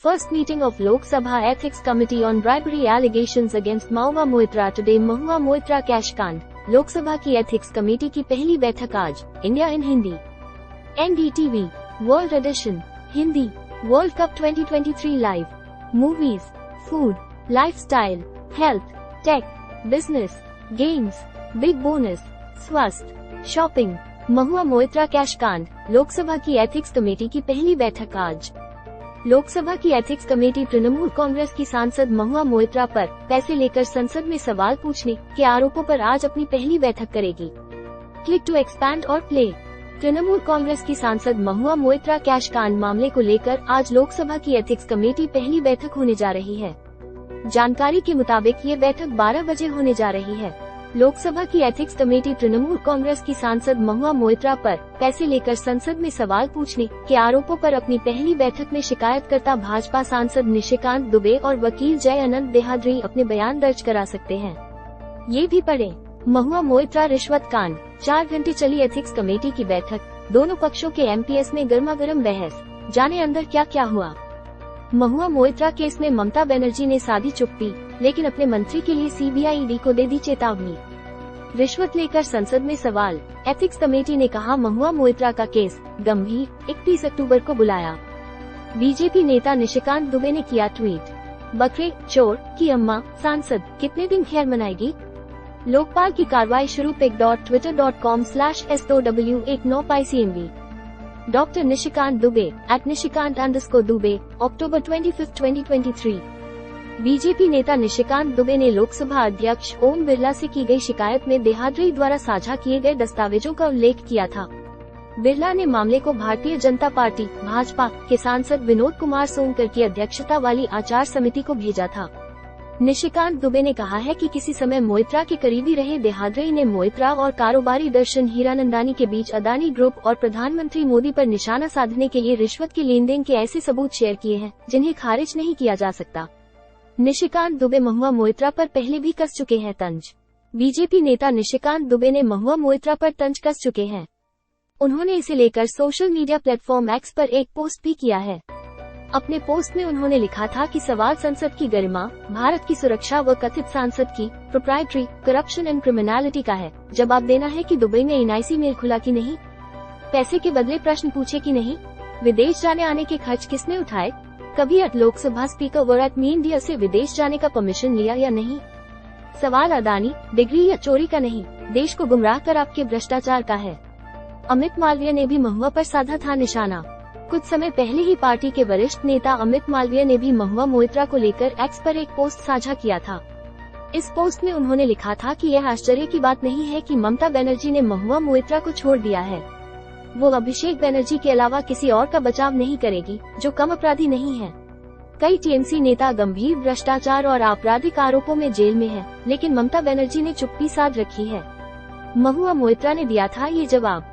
First meeting of Lok Sabha Ethics Committee on bribery allegations against Mahua Moitra today. Mahua Moitra cash कांड, लोकसभा की ethics committee की पहली बैठक आज। India in Hindi, NDTV world edition Hindi. World cup 2023 live. Movies, food, lifestyle, health, tech, business, games, big bonus, स्वास्थ्य, shopping. Mahua Moitra cash कांड, लोकसभा की ethics committee की पहली बैठक आज। लोकसभा की एथिक्स कमेटी तृणमूल कांग्रेस की सांसद महुआ मोइत्रा पर पैसे लेकर संसद में सवाल पूछने के आरोपों पर आज अपनी पहली बैठक करेगी। क्लिक टू एक्सपैंड और प्ले। तृणमूल कांग्रेस की सांसद महुआ मोइत्रा कैश कांड मामले को लेकर आज लोकसभा की एथिक्स कमेटी पहली बैठक होने जा रही है। जानकारी के मुताबिक ये बैठक 12 बजे होने जा रही है। लोकसभा की एथिक्स कमेटी तृणमूल कांग्रेस की सांसद महुआ मोइत्रा पर पैसे लेकर संसद में सवाल पूछने के आरोपों पर अपनी पहली बैठक में शिकायतकर्ता भाजपा सांसद निशिकांत दुबे और वकील जय अनंत देहाद्री अपने बयान दर्ज करा सकते हैं। ये भी पढ़ें, महुआ मोइत्रा रिश्वत कांड। 4 घंटे चली एथिक्स कमेटी की बैठक, दोनों पक्षों के MPS में गर्मागर्म बहस। जाने अंदर क्या क्या हुआ। महुआ मोइत्रा केस में ममता बनर्जी ने साधी चुप्पी, लेकिन अपने मंत्री के लिए CBI ED को दे दी चेतावनी। रिश्वत लेकर संसद में सवाल, एथिक्स कमेटी ने कहा महुआ मोइत्रा का केस गंभीर, 31 अक्टूबर को बुलाया। बीजेपी नेता निशिकांत दुबे ने किया ट्वीट, बकरे चोर की अम्मा सांसद कितने दिन खैर मनाएगी। लोकपाल की कार्रवाई शुरू। pic.twitter.com/SOW19PICMV। Doctor Nishikant Dubey @Nishikant_Dubey, अक्टूबर 25, 2023। बीजेपी नेता निशिकांत दुबे ने लोकसभा अध्यक्ष ओम बिरला से की गई शिकायत में देहाद्री द्वारा साझा किए गए दस्तावेजों का उल्लेख किया था। बिरला ने मामले को भारतीय जनता पार्टी भाजपा के सांसद विनोद कुमार सोनकर की अध्यक्षता वाली आचार समिति को भेजा था। निशिकांत दुबे ने कहा है कि किसी समय मोइत्रा के करीबी रहे देहाद्री ने मोइत्रा और कारोबारी दर्शन हीरानंदानी के बीच अदानी ग्रुप और प्रधानमंत्री मोदी पर निशाना साधने के लिए रिश्वत के लेन देन के ऐसे सबूत शेयर किए हैं जिन्हें खारिज नहीं किया जा सकता। निशिकांत दुबे महुआ मोइत्रा पर पहले भी कस चुके हैं तंज। बीजेपी नेता निशिकांत दुबे ने महुआ मोइत्रा पर तंज कस चुके हैं। उन्होंने इसे लेकर सोशल मीडिया प्लेटफॉर्म X पर एक पोस्ट भी किया है। अपने पोस्ट में उन्होंने लिखा था कि सवाल संसद की गरिमा, भारत की सुरक्षा व कथित सांसद की प्रोप्राइटरी करप्शन एंड क्रिमिनलिटी का है। जवाब देना है कि दुबई में NIC मेल खुला कि नहीं, पैसे के बदले प्रश्न पूछे कि नहीं, विदेश जाने आने के खर्च किसने उठाए, कभी लोकसभा स्पीकर व मीडिया से विदेश जाने का परमिशन लिया या नहीं। सवाल अदानी, डिग्री या चोरी का नहीं, देश को गुमराह कर आपके भ्रष्टाचार का है। अमित मालवीय ने भी महुआ पर साधा था निशाना। कुछ समय पहले ही पार्टी के वरिष्ठ नेता अमित मालवीय ने भी महुआ मोइत्रा को लेकर X पर एक पोस्ट साझा किया था। इस पोस्ट में उन्होंने लिखा था कि यह आश्चर्य की बात नहीं है कि ममता बनर्जी ने महुआ मोइत्रा को छोड़ दिया है। वो अभिषेक बनर्जी के अलावा किसी और का बचाव नहीं करेगी जो कम अपराधी नहीं है। कई TMC नेता गंभीर भ्रष्टाचार और आपराधिक आरोपों में जेल में हैं, लेकिन ममता बनर्जी ने चुप्पी साध रखी है। महुआ मोइत्रा ने दिया था ये जवाब।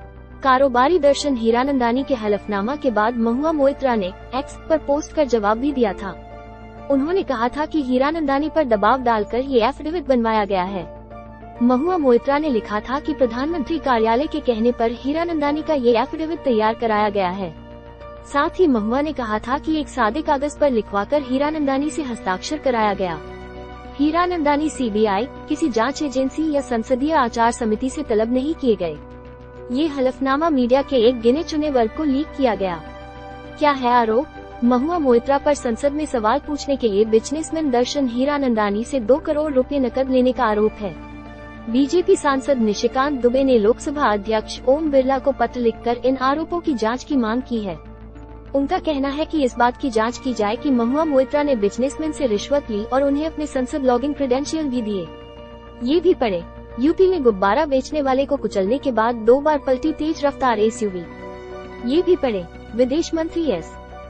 कारोबारी दर्शन हीरानंदानी के हलफनामा के बाद महुआ मोइत्रा ने X पर पोस्ट कर जवाब भी दिया था। उन्होंने कहा था कि हीरानंदानी पर दबाव डालकर ये एफिडेविट बनवाया गया है। महुआ मोइत्रा ने लिखा था कि प्रधानमंत्री कार्यालय के कहने पर हीरानंदानी का ये एफिडेविट तैयार कराया गया है। साथ ही महुआ ने कहा था कि एक सादे कागज पर लिखवाकर हीरानंदानी से हस्ताक्षर कराया गया। हीरानंदानी CBI, किसी जांच एजेंसी या संसदीय आचार समिति से तलब नहीं किए गए। ये हलफनामा मीडिया के एक गिने चुने वर्ग को लीक किया गया। क्या है आरोप। महुआ मोइत्रा पर संसद में सवाल पूछने के लिए बिजनेसमैन दर्शन हीरानंदानी से 2 करोड़ रुपए नकद लेने का आरोप है। बीजेपी सांसद निशिकांत दुबे ने लोकसभा अध्यक्ष ओम बिरला को पत्र लिखकर इन आरोपों की जांच की मांग की है। उनका कहना है कि इस बात की जांच की जाए कि महुआ मोइत्रा ने बिजनेसमैन से रिश्वत ली और उन्हें अपने संसद लॉगिन क्रेडेंशियल भी दिए। ये भी पढ़े, यूपी में गुब्बारा बेचने वाले को कुचलने के बाद 2 बार पलटी तेज रफ्तार SUV। ये भी पढ़े, विदेश मंत्री S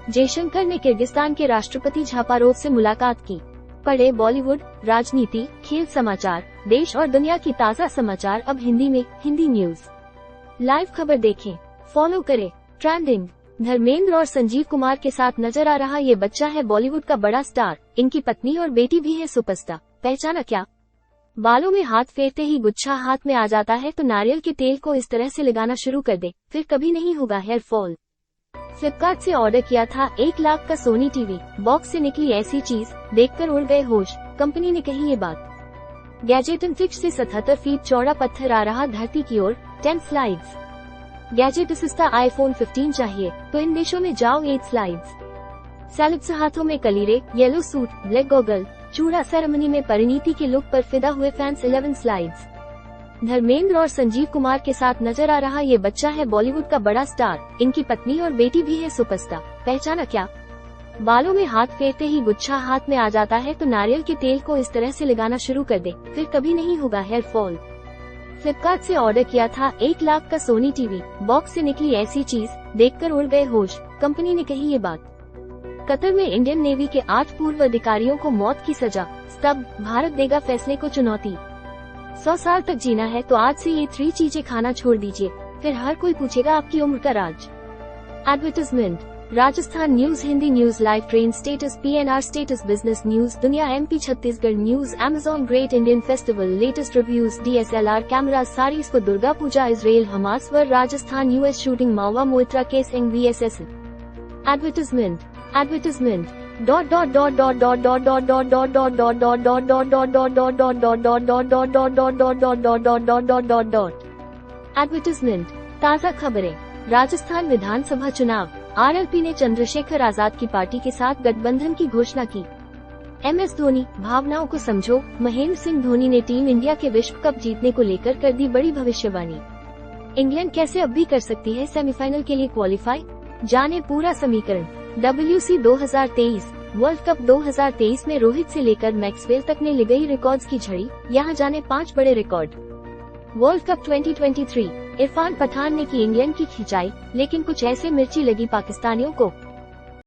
जयशंकर ने किर्गिस्तान के राष्ट्रपति झापारोव से मुलाकात की। पढ़े, बॉलीवुड, राजनीति, खेल समाचार, देश और दुनिया की ताज़ा समाचार अब हिंदी में। हिंदी न्यूज लाइव खबर देखें, फॉलो करें। ट्रेंडिंग, धर्मेंद्र और संजीव कुमार के साथ नजर आ रहा ये बच्चा है बॉलीवुड का बड़ा स्टार। इनकी पत्नी और बेटी भी है सुपरस्टार। पहचाना क्या। बालों में हाथ फेरते ही गुच्छा हाथ में आ जाता है तो नारियल के तेल को इस तरह से लगाना शुरू कर दे, फिर कभी नहीं होगा हेयर फॉल। फ्लिपकार्ट से ऑर्डर किया था 1 लाख का सोनी टीवी, बॉक्स से निकली ऐसी चीज, देखकर उड़ गए होश, कंपनी ने कही ये बात। गैजेट अंतरिक्ष से 77 फीट चौड़ा पत्थर आ रहा धरती की ओर, 10 स्लाइड्स। गैजेट सस्ता आईफोन 15 चाहिए तो इन देशों में जाओ 8 स्लाइड्स। सेलेब्स हाथों में कलीरे, येलो सूट, ब्लैक गॉगल, चूड़ा सेरेमनी में परिणीति के लुक पर फिदा हुए फैंस 11 स्लाइड्स। धर्मेंद्र और संजीव कुमार के साथ नजर आ रहा ये बच्चा है बॉलीवुड का बड़ा स्टार, इनकी पत्नी और बेटी भी है सुपरस्टार। पहचाना क्या? बालों में हाथ फेरते ही गुच्छा हाथ में आ जाता है तो नारियल के तेल को इस तरह से लगाना शुरू कर दे, फिर कभी नहीं होगा हेयर फॉल। फ्लिपकार्ट से ऑर्डर किया था 1 लाख का सोनी टीवी, बॉक्स से निकली ऐसी चीज, देखकर उड़ गए होश, कंपनी ने कही ये बात। कतर में इंडियन नेवी के 8 पूर्व अधिकारियों को मौत की सजा, स्तब्ध, भारत देगा फैसले को चुनौती। 100 साल तक जीना है तो आज से ये 3 चीजें खाना छोड़ दीजिए, फिर हर कोई पूछेगा आपकी उम्र का राज। Advertisement. Rajasthan news, Hindi news, live train status, PNR status, business news, दुनिया, MP Chhattisgarh news, Amazon great Indian festival, latest reviews, DSLR camera, saris को Durga Puja, Israel Hamas war, Rajasthan US shooting, Mahua Moitra case, VSS। Advertisement. Advertisement. Advertisement. ताज़ा खबरें। राजस्थान विधानसभा चुनाव, RLP ने चंद्रशेखर आजाद की party के साथ गठबंधन की घोषणा की। MS धोनी, भावनाओं को समझो, महेंद्र सिंह धोनी ने टीम इंडिया के विश्व कप जीतने को लेकर कर दी बड़ी भविष्यवाणी। इंग्लैंड कैसे अब भी कर सकती है सेमीफाइनल के लिए क्वालिफाई, जाने पूरा समीकरण। WC 2023, वर्ल्ड कप 2023 में रोहित से लेकर मैक्सवेल तक ने लगाई रिकॉर्ड्स की झड़ी, यहाँ जाने 5 बड़े record. World cup 2023, Irfan Pathan ने की इंग्लैंड की खिंचाई, लेकिन कुछ ऐसे मिर्ची लगी पाकिस्तानियों को।